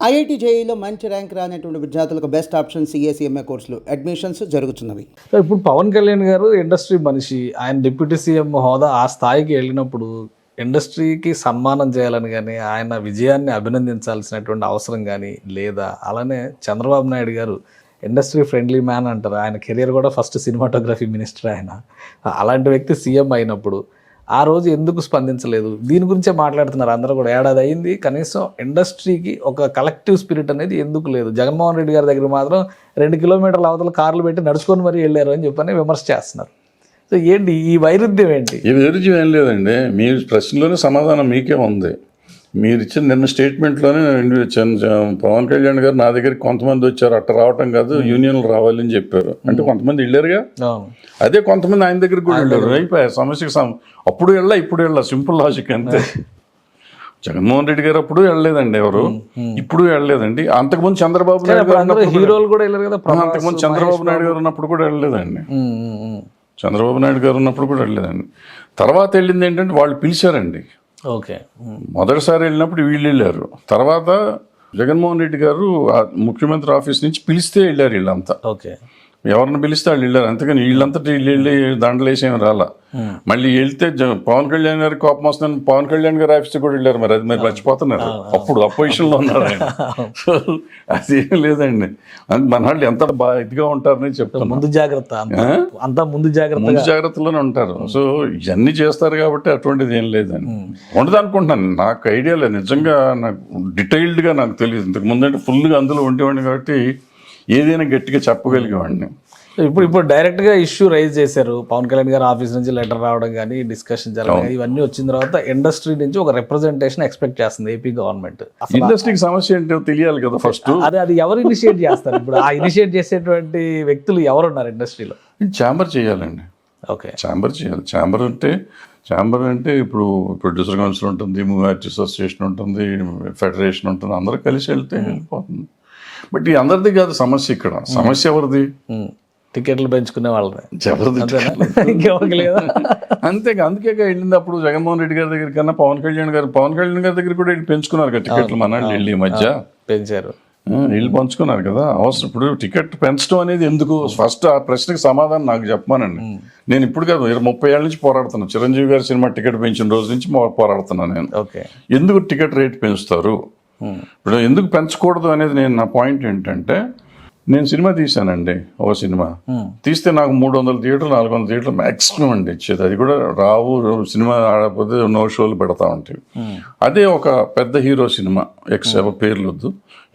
IIT జేఈలో మంచి rank రానటువంటి విద్యార్థులకు బెస్ట్ ఆప్షన్ సిఏ కోర్సులు అడ్మిషన్స్ జరుగుతున్నవి. సో ఇప్పుడు పవన్ కళ్యాణ్ గారు ఇండస్ట్రీ మనిషి, ఆయన డిప్యూటీ సీఎం హోదా ఆ స్థాయికి వెళ్ళినప్పుడు ఇండస్ట్రీకి సన్మానం చేయాలని కానీ ఆయన విజయాన్ని అభినందించాల్సినటువంటి అవసరం కానీ లేదా, అలానే చంద్రబాబు నాయుడు గారు ఇండస్ట్రీ ఫ్రెండ్లీ మ్యాన్ అంటారు, ఆయన కెరియర్ కూడా ఫస్ట్ సినిమాటోగ్రఫీ మినిస్టర్, ఆయన అలాంటి వ్యక్తి సీఎం అయినప్పుడు ఆ రోజు ఎందుకు స్పందించలేదు? దీని గురించే మాట్లాడుతున్నారు అందరూ కూడా. ఏడాది అయింది, కనీసం ఇండస్ట్రీకి ఒక కలెక్టివ్ స్పిరిట్ అనేది ఎందుకు లేదు? జగన్మోహన్ రెడ్డి గారి దగ్గర మాత్రం 2 కిలోమీటర్ల అవతల కార్లు పెట్టి నడుచుకొని మరీ వెళ్ళారు అని చెప్పని విమర్శ చేస్తున్నారు. సో ఏంటి ఈ వైరుధ్యం ఏంటి? ఈ వైరుధ్యం ఏం లేదండి, మీ ప్రశ్నలోనే సమాధానం మీకే ఉంది. మీరు ఇచ్చిన నిన్న స్టేట్మెంట్లోనే పవన్ కళ్యాణ్ గారు నా దగ్గరికి కొంతమంది వచ్చారు, అట్ట రావటం కాదు యూనియన్లు రావాలని చెప్పారు. అంటే కొంతమంది వెళ్ళారుగా, అదే కొంతమంది ఆయన దగ్గరికి కూడా వెళ్ళారు. అయిపోయాయి సమస్యకి అప్పుడు ఇప్పుడు సింపుల్ లాజిక్ అంతే. జగన్మోహన్ రెడ్డి గారు అప్పుడు వెళ్ళలేదండి, ఎవరు ఇప్పుడు వెళ్ళలేదండి. అంతకుముందు చంద్రబాబు నాయుడు గారు హీరోలు కూడా వెళ్ళారు కదా, అంతకుముందు చంద్రబాబు నాయుడు గారు ఉన్నప్పుడు కూడా వెళ్ళలేదండి. చంద్రబాబు నాయుడు గారు ఉన్నప్పుడు కూడా వెళ్ళలేదండి. తర్వాత వెళ్ళింది ఏంటంటే వాళ్ళు పిలిచారండి. ఓకే, మొదటిసారి వెళ్ళినప్పుడు వీళ్ళు వెళ్ళారు. తర్వాత జగన్మోహన్ రెడ్డి గారు ముఖ్యమంత్రి ఆఫీస్ నుంచి పిలిస్తే వెళ్ళారు వీళ్ళంతా. ఓకే, ఎవరిని పిలిస్తే వాళ్ళు వెళ్ళారు. అంతేగాని వీళ్ళంతటి వీళ్ళు వెళ్ళి దండలేసేమి రాలా. మళ్ళీ వెళ్తే పవన్ కళ్యాణ్ గారికి కోపం వస్తుందని పవన్ కళ్యాణ్ గారి ఆఫీస్కి కూడా వెళ్ళారు. మరి అది మీరు మర్చిపోతున్నారు, అప్పుడు అపోజిషన్లో ఉన్నారు ఆయన. సో అది ఏం లేదండి, మన వాళ్ళు ఎంత ఇదిగా ఉంటారని చెప్తాను. ముందు జాగ్రత్త అంతా ముందు జాగ్రత్తలోనే ఉంటారు. సో ఇవన్నీ చేస్తారు కాబట్టి అటువంటిది ఏం లేదండి. ఉండదు అనుకుంటున్నాను, నాకు ఐడియా లేదు నిజంగా, నాకు డీటెయిల్డ్గా నాకు తెలియదు. ఇంతకు ముందంటే ఫుల్గా అందులో ఉండేవాడిని కాబట్టి ఏదైనా గట్టిగా చెప్పగలిగేవాడిని. ఇప్పుడు డైరెక్ట్గా ఇష్యూ రైజ్ చేశారు. పవన్ కళ్యాణ్ గారు ఆఫీస్ నుంచి లెటర్ రావడం కానీ, డిస్కషన్ జరగడం, ఇవన్నీ వచ్చిన తర్వాత ఇండస్ట్రీ నుంచి ఒక రిప్రజెంటేషన్ ఎక్స్పెక్ట్ చేస్తుంది ఏపీ గవర్నమెంట్. ఇండస్ట్రీకి సమస్య ఏంటో తెలియాలి కదా ఫస్ట్. అది ఎవరు ఇనిషియేట్ చేస్తారు? ఇప్పుడు ఆ ఇనిషియేట్ చేసేటువంటి వ్యక్తులు ఎవరున్నారు ఇండస్ట్రీలో? ఛాంబర్ చేయాలండి. ఓకే, ఛాంబర్ చేయాలి. ఛాంబర్ అంటే ఇప్పుడు ప్రొడ్యూసర్ కౌన్సిల్ ఉంటుంది, మూవీ ఆర్టిస్ట్ అసోసియేషన్ ఉంటుంది, ఫెడరేషన్ ఉంటుంది, అందరూ కలిసి వెళ్తే వెళ్ళిపోతుంది. బట్ ఈ అందరిది కాదు సమస్య. ఇక్కడ సమస్య ఎవరిది? టికెట్లు పెంచుకునే వాళ్ళది. అంతేగా, అందుకే వెళ్ళింది అప్పుడు జగన్మోహన్ రెడ్డి గారి దగ్గర కన్నా పవన్ కళ్యాణ్ గారి దగ్గర కూడా వెళ్ళి పెంచుకున్నారు కదా టికెట్లు. మన వెళ్ళి మధ్య పెంచారు, వీళ్ళు పంచుకున్నారు కదా. అవసరం ఇప్పుడు టికెట్ పెంచడం అనేది ఎందుకు? ఫస్ట్ ఆ ప్రశ్నకి సమాధానం నాకు చెప్పమానండి. నేను ఇప్పుడు కాదు 30 ఏళ్ళ నుంచి పోరాడుతున్నాను. చిరంజీవి గారి సినిమా టికెట్ పెంచిన రోజు నుంచి పోరాడుతున్నాను నేను. ఎందుకు టికెట్ రేట్ పెంచుతారు, ఇప్పుడు ఎందుకు పెంచకూడదు అనేది నా పాయింట్ ఏంటంటే, నేను సినిమా తీశానండి. ఓ సినిమా తీస్తే నాకు 300 థియేటర్లు 400 థియేటర్లు మ్యాక్సిమం అండి ఇచ్చేది. అది కూడా రావు, సినిమా ఆడకపోతే నో షోలు పెడతా ఉంటాయి. అదే ఒక పెద్ద హీరో సినిమా, పేర్లు వద్దు,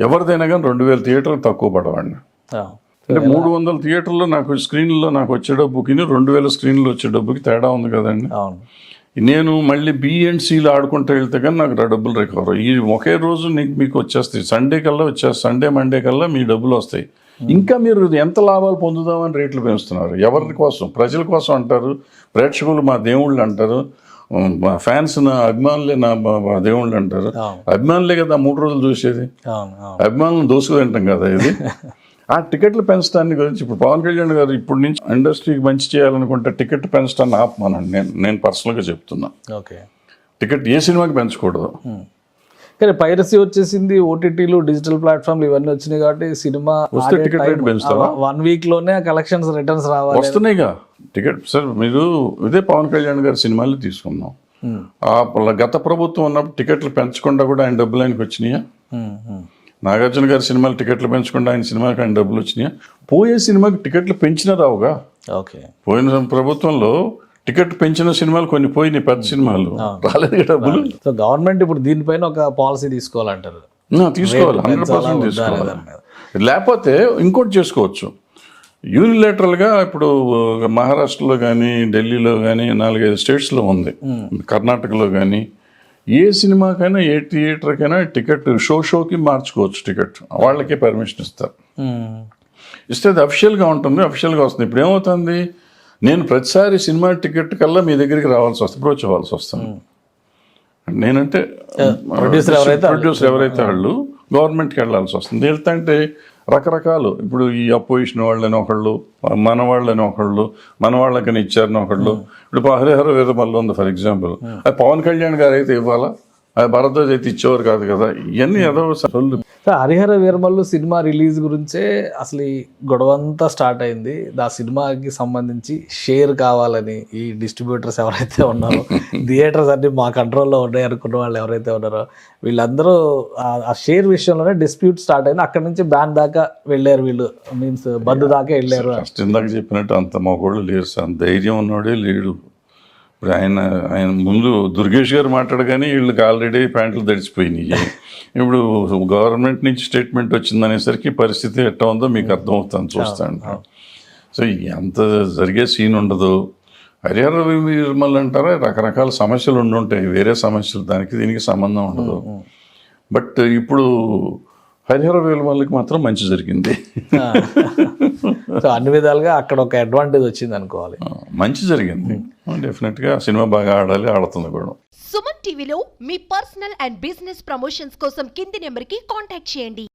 ఎవరిదైనా కానీ 2000 థియేటర్లు తక్కువ పడవండి. అంటే 300 థియేటర్లో నాకు స్క్రీన్లో నాకు వచ్చే డబ్బుకి 2000 స్క్రీన్లో వచ్చే డబ్బుకి తేడా ఉంది కదండి. నేను మళ్ళీ B&Cలో ఆడుకుంటూ వెళ్తే కానీ నాకు డబ్బులు రికవర్. ఈ ఒకే రోజు మీకు వచ్చేస్తాయి. సండే కల్లా వచ్చేస్తాయి, మండే కల్లా మీ డబ్బులు వస్తాయి. ఇంకా మీరు ఎంత లాభాలు పొందుదామని రేట్లు పెంచుతున్నారు. ఎవరి కోసం? ప్రజల కోసం అంటారు, ప్రేక్షకులు మా దేవుళ్ళు అంటారు, మా ఫ్యాన్స్ నా అభిమానులే నా దేవుళ్ళు అంటారు. అభిమానులే కదా 3 రోజులు చూసేది, అభిమానులను దోసుకు తింటాం కదా ఇది. ఆ టికెట్లు పెంచడాన్ని గురించి ఇప్పుడు పవన్ కళ్యాణ్ గారు ఇప్పటి నుంచి ఇండస్ట్రీకి మంచి చేయాలనుకుంటే టికెట్ పెంచడాన్ని ఆపమానండి. నేను పర్సనల్గా చెప్తున్నా. ఓకే, టికెట్ ఏ సినిమాకి పెంచకూడదు. కానీ పైరసీ వచ్చేసింది, ఓటీటీలు, డిజిటల్ ప్లాట్ఫామ్లు ఇవన్నీ వచ్చినాయి కాబట్టి సినిమా వస్తే టికెట్ రేట్ పెంచుతారా? 1 వీక్లోనే కలెక్షన్స్ రిటర్న్స్ రావాలి, వస్తున్నాయిగా టికెట్. సార్ మీరు ఇదే పవన్ కళ్యాణ్ గారి సినిమాలు తీసుకుందాం. గత ప్రభుత్వం ఉన్నప్పుడు టికెట్లు పెంచకుండా కూడా ఆయన డబ్బులు ఆయనకి వచ్చినాయా? నాగార్జున గారి సినిమాలు టికెట్లు పెంచకుండా ఆయన సినిమాకి ఆయన డబ్బులు వచ్చినాయా? పోయే సినిమాకి టికెట్లు పెంచినా రావుగా. పోయిన ప్రభుత్వంలో టికెట్ పెంచిన సినిమాలు కొన్ని పోయినాయి, పెద్ద సినిమాలు రాలేదు డబ్బులు. సో గవర్నమెంట్ ఇప్పుడు దీనిపైన ఒక పాలసీ తీసుకోవాలంటారు. తీసుకోవాలి, 100% తీసుకోవాలి. లేకపోతే ఇంకోటి చేసుకోవచ్చు యూనిలేటరల్గా. ఇప్పుడు మహారాష్ట్రలో కానీ, ఢిల్లీలో కానీ, 4-5 స్టేట్స్లో ఉంది, కర్ణాటకలో కానీ, ఏ సినిమాకైనా ఏ థియేటర్కైనా టికెట్ షోకి మార్చుకోవచ్చు. టికెట్ వాళ్ళకే పర్మిషన్ ఇస్తారు. ఇస్తే అది అఫిషియల్గా ఉంటుంది, అఫిషియల్గా వస్తుంది. ఇప్పుడు ఏమవుతుంది, నేను ప్రతిసారి సినిమా టికెట్ కల్లా మీ దగ్గరికి రావాల్సి వస్తుంది, అప్రోచ్ అవ్వాల్సి వస్తుంది. నేనంటే ప్రొడ్యూసర్ ఎవరైతే వాళ్ళు గవర్నమెంట్కి వెళ్ళాల్సి వస్తుంది. వెళ్తాంటే రకరకాలు, ఇప్పుడు ఈ అపోజిషన్ వాళ్ళని ఒకళ్ళు, మన వాళ్ళని ఒకళ్ళు, మన వాళ్ళకని ఇచ్చారని ఒకళ్ళు. ఇప్పుడు హరిహర వీరమల్లు ఉంది ఫర్ ఎగ్జాంపుల్, అది పవన్ కళ్యాణ్ గారు అయితే ఇవ్వాలా? అది భరద్వాజ్ అయితే ఇచ్చేవారు కాదు కదా, ఇవన్నీ ఏదో సొల్లు. So Harihara Veeramallu cinema release గురించే అసలు ఈ గొడవంతా స్టార్ట్ అయింది. ఆ సినిమాకి సంబంధించి షేర్ కావాలని ఈ డిస్ట్రిబ్యూటర్స్ ఎవరైతే ఉన్నారో, థియేటర్స్ అన్ని మా కంట్రోల్లో ఉన్నాయి అనుకున్న వాళ్ళు ఎవరైతే ఉన్నారో వీళ్ళందరూ ఆ షేర్ విషయంలోనే డిస్ప్యూట్ స్టార్ట్ అయింది. అక్కడ నుంచి బ్యాన్ దాకా వెళ్ళారు వీళ్ళు, మీన్స్ బంద్ దాకా వెళ్ళారు. ఫస్ట్ ఇందాక చెప్పినట్టు అంత మగోళ్ళు లేరు సార్, అంత ధైర్యం ఉన్నవాడే లేడు. ఇప్పుడు ఆయన ముందు దుర్గేష్ గారు మాట్లాడగానే వీళ్ళకి ఆల్రెడీ ప్యాంట్లు తడిచిపోయినాయి. ఇప్పుడు గవర్నమెంట్ నుంచి స్టేట్మెంట్ వచ్చిందనేసరికి పరిస్థితి ఎట్లా ఉందో మీకు అర్థమవుతుంది చూస్తాను. సో అంత జరిగే సీన్ ఉండదు. హరిహర వీరమల్లు అంటారా, రకరకాల సమస్యలు ఉండుంటాయి, వేరే సమస్యలు, దానికి దీనికి సంబంధం ఉండదు. బట్ ఇప్పుడు హరిహర వీరమల్లుకి మాత్రం మంచి జరిగింది. సో అన్ని విధాలుగా అక్కడ ఒక అడ్వాంటేజ్ వచ్చింది అనుకోవాలి. మంచి జరిగింది, డెఫినెట్గా సినిమా బాగా ఆడాలి, ఆడుతుంది కూడా. సుమన్ టీవీలో మీ పర్సనల్ అండ్ బిజినెస్ ప్రమోషన్స్ కోసం కింది నెంబర్కి కాంటాక్ట్ చేయండి.